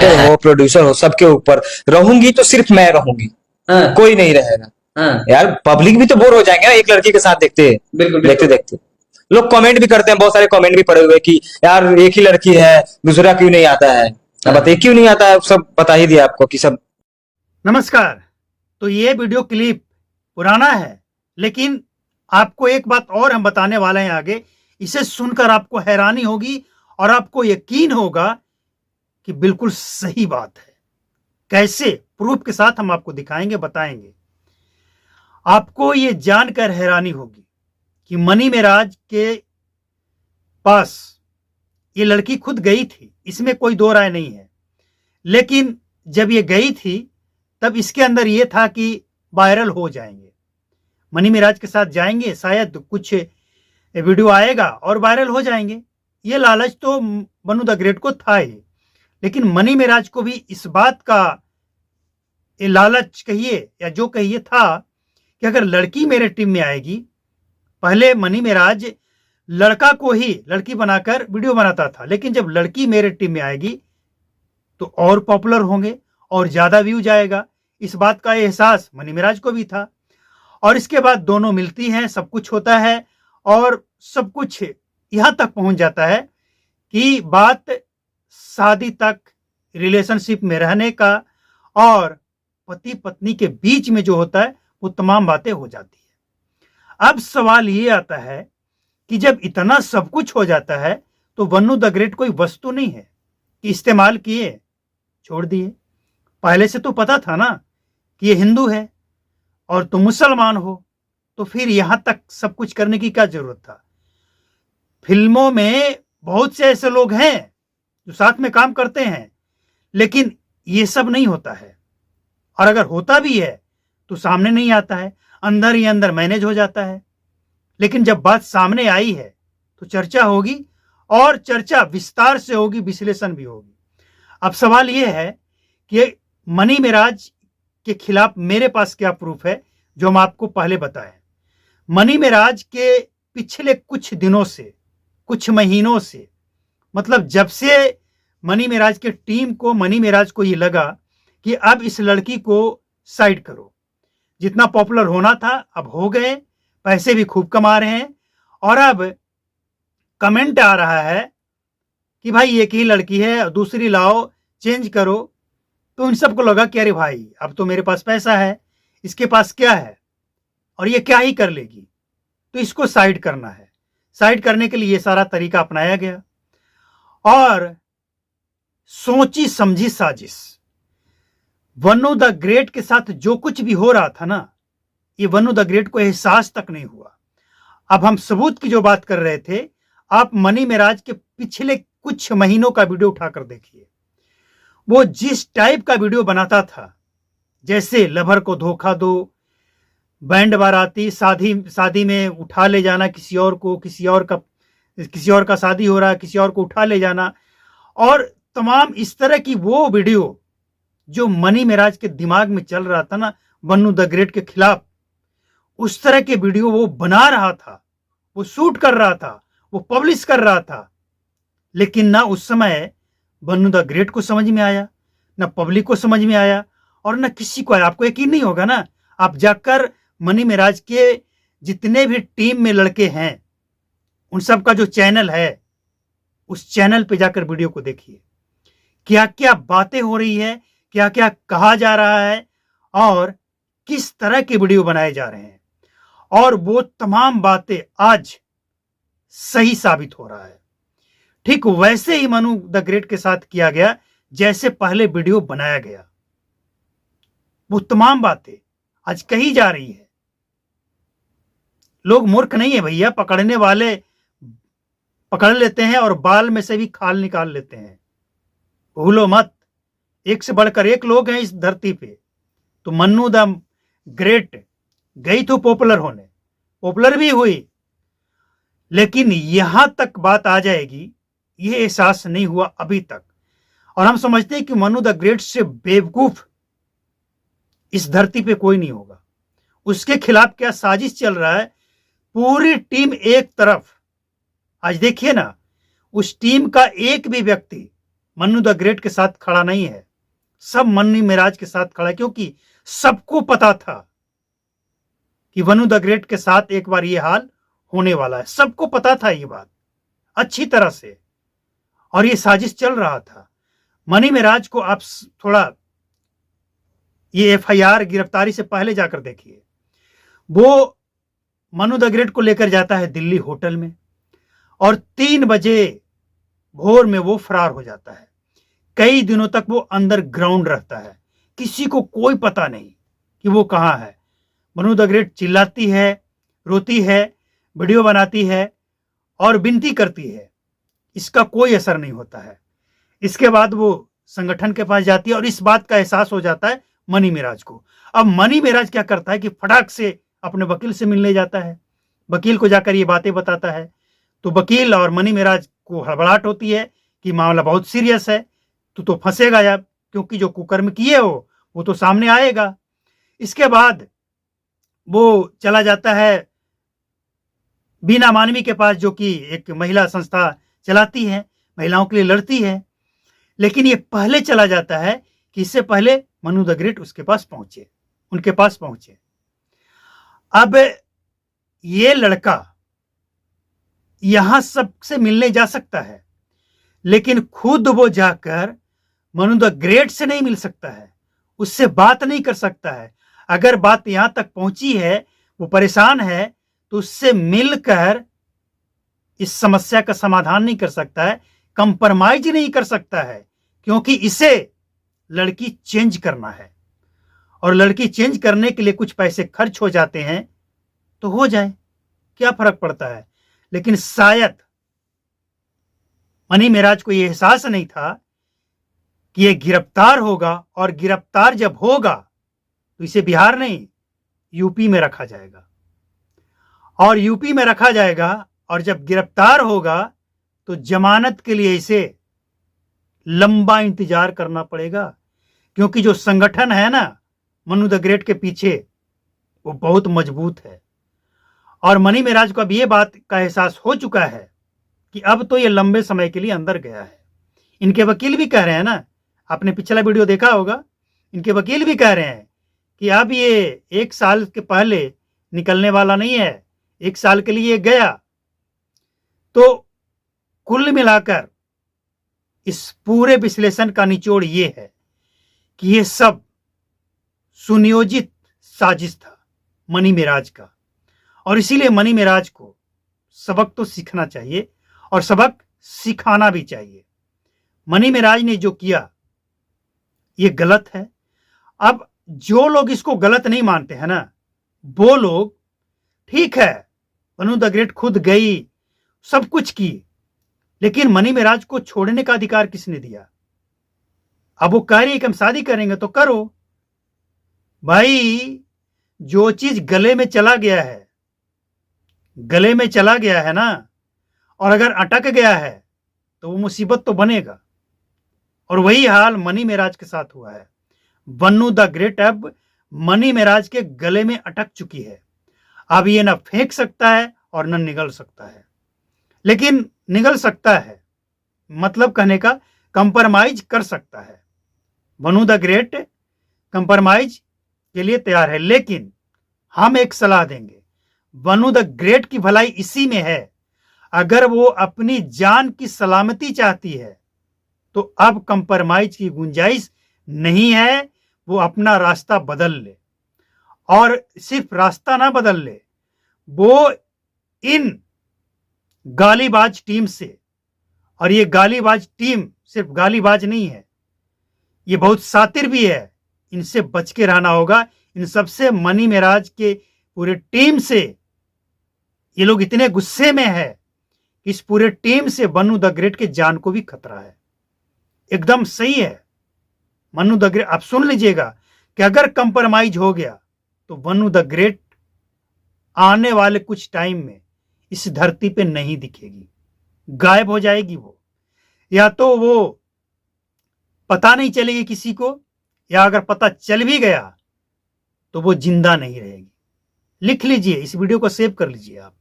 Director हो, producer हो, सबके ऊपर रहूंगी तो सिर्फ मैं रहूंगी, हाँ कोई नहीं रहेगा। हाँ, यार पब्लिक भी तो बोर हो जाएंगे ना एक लड़की के साथ देखते बिल्कुल देखते बिल्कुल। देखते। लोग कमेंट भी करते हैं, बहुत सारे कमेंट भी पड़े हुए कि यार एक ही लड़की है, दूसरा क्यों नहीं आता है। अब हाँ बताइए क्यों नहीं आता है, सब बता ही दिया आपको कि सब। नमस्कार। तो ये वीडियो क्लिप पुराना है, लेकिन आपको एक बात और हम बताने वाले हैं आगे। इसे सुनकर आपको हैरानी होगी और आपको यकीन होगा कि बिल्कुल सही बात है। कैसे प्रूफ के साथ हम आपको दिखाएंगे, बताएंगे। आपको ये जानकर हैरानी होगी कि मनी मेराज के पास ये लड़की खुद गई थी, इसमें कोई दो राय नहीं है। लेकिन जब ये गई थी तब इसके अंदर ये था कि वायरल हो जाएंगे, मनी मिराज के साथ जाएंगे, शायद कुछ वीडियो आएगा और वायरल हो जाएंगे। ये लालच तो मनु द ग्रेट को था ही, लेकिन मनी मिराज को भी इस बात का ये लालच कहिए या जो कहिए था कि अगर लड़की मेरे टीम में आएगी। पहले मनी मिराज लड़का को ही लड़की बनाकर वीडियो बनाता था, लेकिन जब लड़की मेरे टीम में आएगी तो और पॉपुलर होंगे और ज्यादा व्यू जाएगा। इस बात का एहसास मनी मिराज को भी था। और इसके बाद दोनों मिलती हैं, सब कुछ होता है और सब कुछ यहां तक पहुंच जाता है कि बात शादी तक, रिलेशनशिप में रहने का और पति पत्नी के बीच में जो होता है वो तमाम बातें हो जाती है। अब सवाल ये आता है कि जब इतना सब कुछ हो जाता है तो वन्नू द ग्रेट कोई वस्तु नहीं है कि इस्तेमाल किए छोड़ दिए। पहले से तो पता था ना कि ये हिंदू है और तुम मुसलमान हो, तो फिर यहां तक सब कुछ करने की क्या जरूरत था। फिल्मों में बहुत से ऐसे लोग हैं जो साथ में काम करते हैं, लेकिन ये सब नहीं होता है। और अगर होता भी है तो सामने नहीं आता है, अंदर ही अंदर मैनेज हो जाता है। लेकिन जब बात सामने आई है तो चर्चा होगी और चर्चा विस्तार से होगी, विश्लेषण भी होगी। अब सवाल यह है कि मनी मिराज के खिलाफ मेरे पास क्या प्रूफ है, जो हम आपको पहले बताएं। मनी मिराज के पिछले कुछ दिनों से, कुछ महीनों से, मतलब जब से मनी मिराज के टीम को, मनी मिराज को ये लगा कि अब इस लड़की को साइड करो, जितना पॉपुलर होना था अब हो गए, पैसे भी खूब कमा रहे हैं। और अब कमेंट आ रहा है कि भाई एक ही लड़की है, दूसरी लाओ, चेंज करो। तो इन सबको लगा कि अरे भाई अब तो मेरे पास पैसा है, इसके पास क्या है और ये क्या ही कर लेगी, तो इसको साइड करना है। साइड करने के लिए ये सारा तरीका अपनाया गया और सोची समझी साजिश। वन्नू द ग्रेट के साथ जो कुछ भी हो रहा था ना, ये वन्नू द ग्रेट को एहसास तक नहीं हुआ। अब हम सबूत की जो बात कर रहे थे, आप मनी मिराज के पिछले कुछ महीनों का वीडियो उठाकर देखिए। वो जिस टाइप का वीडियो बनाता था, जैसे लवर को धोखा दो, बैंड बाराती, शादी में उठा ले जाना किसी और को, किसी और का शादी हो रहा है, किसी और को उठा ले जाना, और तमाम इस तरह की वो वीडियो जो मनी मिराज के दिमाग में चल रहा था ना वन्नू द ग्रेट के खिलाफ, उस तरह के वीडियो वो बना रहा था, वो शूट कर रहा था, वो पब्लिश कर रहा था। लेकिन ना उस समय वन्नू द ग्रेट को समझ में आया, ना पब्लिक को समझ में आया और ना किसी को आया। आपको यकीन नहीं होगा ना, आप जाकर मनी मिराज के जितने भी टीम में लड़के हैं उन सब का जो चैनल है, उस चैनल पे जाकर वीडियो को देखिए। क्या क्या बातें हो रही है, क्या क्या कहा जा रहा है और किस तरह के वीडियो बनाए जा रहे हैं, और वो तमाम बातें आज सही साबित हो रहा है। ठीक वैसे ही मनु द ग्रेट के साथ किया गया जैसे पहले वीडियो बनाया गया। वो तमाम बातें आज कही जा रही है। लोग मूर्ख नहीं है भैया, पकड़ने वाले पकड़ लेते हैं और बाल में से भी खाल निकाल लेते हैं। भूलो मत, एक से बढ़कर एक लोग हैं इस धरती पे। तो मन्नू द ग्रेट गई तो पॉपुलर होने, पॉपुलर भी हुई, लेकिन यहां तक बात आ जाएगी ये एहसास नहीं हुआ अभी तक। और हम समझते हैं कि मन्नू द ग्रेट से बेवकूफ इस धरती पे कोई नहीं होगा। उसके खिलाफ क्या साजिश चल रहा है, पूरी टीम एक तरफ। आज देखिए ना, उस टीम का एक भी व्यक्ति मन्नू द ग्रेट के साथ खड़ा नहीं है, सब मनी मिराज के साथ खड़ा है, क्योंकि सबको पता था कि मन्नू द ग्रेट के साथ एक बार ये हाल होने वाला है। सबको पता था ये बात अच्छी तरह से, और ये साजिश चल रहा था। मनी मिराज को आप थोड़ा ये एफआईआर गिरफ्तारी से पहले जाकर देखिए। वो मन्नू द ग्रेट को लेकर जाता है दिल्ली होटल में, और 3 बजे भोर में वो फरार हो जाता है। कई दिनों तक वो अंडरग्राउंड रहता है, किसी को कोई पता नहीं कि वो कहाँ है। मन्नू द ग्रेट चिल्लाती है, रोती है, वीडियो बनाती है और विनती करती है, इसका कोई असर नहीं होता है। इसके बाद वो संगठन के पास जाती है और इस बात का एहसास हो जाता है मनी मिराज को। अब मनी मिराज क्या करता है कि फटाक से अपने वकील से मिलने जाता है, वकील को जाकर ये बातें बताता है। तो वकील और मनी मिराज को हड़बड़ाहट होती है कि मामला बहुत सीरियस है, तो फंसेगा यार, क्योंकि जो कुकर्म किए हो वो तो सामने आएगा। इसके बाद वो चला जाता है बीना मानवी के पास, जो कि एक महिला संस्था चलाती है, महिलाओं के लिए लड़ती है। लेकिन ये पहले चला जाता है कि इससे पहले मन्नू द ग्रेट उसके पास पहुंचे, उनके पास पहुंचे। अब ये लड़का यहां सबसे मिलने जा सकता है, लेकिन खुद वो जाकर मन्नू द ग्रेट से नहीं मिल सकता है, उससे बात नहीं कर सकता है। अगर बात यहां तक पहुंची है, वो परेशान है, तो उससे मिलकर इस समस्या का समाधान नहीं कर सकता है, कंप्रोमाइज नहीं कर सकता है, क्योंकि इसे लड़की चेंज करना है, और लड़की चेंज करने के लिए कुछ पैसे खर्च हो जाते हैं तो हो जाए, क्या फर्क पड़ता है। लेकिन शायद मनी मिराज को यह एहसास नहीं था कि यह गिरफ्तार होगा, और गिरफ्तार जब होगा तो इसे बिहार नहीं यूपी में रखा जाएगा, और यूपी में रखा जाएगा, और जब गिरफ्तार होगा तो जमानत के लिए इसे लंबा इंतजार करना पड़ेगा, क्योंकि जो संगठन है ना मन्नू द ग्रेट के पीछे, वो बहुत मजबूत है। और मनी मिराज को अब ये बात का एहसास हो चुका है कि अब तो ये लंबे समय के लिए अंदर गया है। इनके वकील भी कह रहे हैं ना, आपने पिछला वीडियो देखा होगा, इनके वकील भी कह रहे हैं कि अब ये 1 साल के पहले निकलने वाला नहीं है, 1 साल के लिए गया। तो कुल मिलाकर इस पूरे विश्लेषण का निचोड़ ये है कि ये सब सुनियोजित साजिश था मनी मिराज का, और इसीलिए मनी मिराज को सबक तो सीखना चाहिए और सबक सिखाना भी चाहिए। मनी मिराज ने जो किया ये गलत है। अब जो लोग इसको गलत नहीं मानते हैं ना, वो लोग ठीक है, मन्नू द ग्रेट खुद गई, सब कुछ की, लेकिन मनी मिराज को छोड़ने का अधिकार किसने दिया? अब वो कह रही है कि हम शादी करेंगे तो करो भाई। जो चीज गले में चला गया है, गले में चला गया है ना, और अगर अटक गया है तो वो मुसीबत तो बनेगा। और वही हाल मनी मिराज के साथ हुआ है। मन्नू द ग्रेट अब मनी मिराज के गले में अटक चुकी है। अब ये ना फेंक सकता है और न निगल सकता है, लेकिन निगल सकता है, मतलब कहने का कंप्रोमाइज कर सकता है। मन्नू द ग्रेट कंप्रोमाइज के लिए तैयार है, लेकिन हम एक सलाह देंगे, मन्नू द ग्रेट की भलाई इसी में है। अगर वो अपनी जान की सलामती चाहती है तो अब कंप्रोमाइज की गुंजाइश नहीं है। वो अपना रास्ता बदल ले, और सिर्फ रास्ता ना बदल ले, वो इन गालीबाज टीम से, और ये गालीबाज टीम सिर्फ गालीबाज नहीं है, ये बहुत शातिर भी है, इनसे बच के रहना होगा। इन सबसे मनी मिराज के पूरे टीम से, ये लोग इतने गुस्से में है, इस पूरे टीम से मन्नू द ग्रेट के जान को भी खतरा है। एकदम सही है मन्नू द ग्रेट, आप सुन लीजिएगा कि अगर कंप्रोमाइज हो गया तो मन्नू द ग्रेट आने वाले कुछ टाइम में इस धरती पे नहीं दिखेगी, गायब हो जाएगी वो, या तो वो पता नहीं चलेगी किसी को, या अगर पता चल भी गया तो वो जिंदा नहीं रहेगी। लिख लीजिए, इस वीडियो को सेव कर लीजिए आप।